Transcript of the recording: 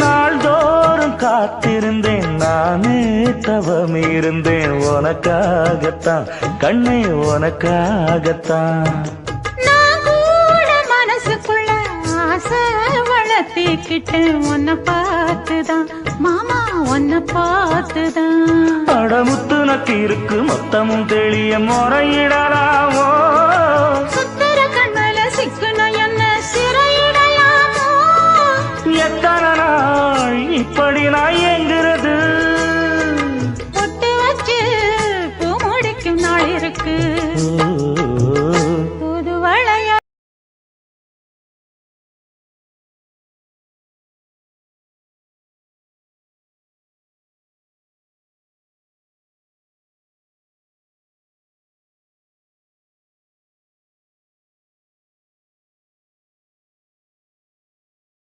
நாள்தோறும் காத்திருந்தேன் நானே தவம் இருந்தேன் உனக்காகத்தான் கண்ணே உனக்காகத்தான். நான் கூட மனசுக்குள்ள ஆசை வளர்த்திக்கிட்டு உன்னை பார்த்துதான் மாமா உன்னை பார்த்துதான். அடமுத்து நக்கு இருக்கு மொத்தமும் தெளிய முறையிடலாமோ சுத்தர கண்மல சிக்குன என்ன சிறையிடலாமோ. எத்தா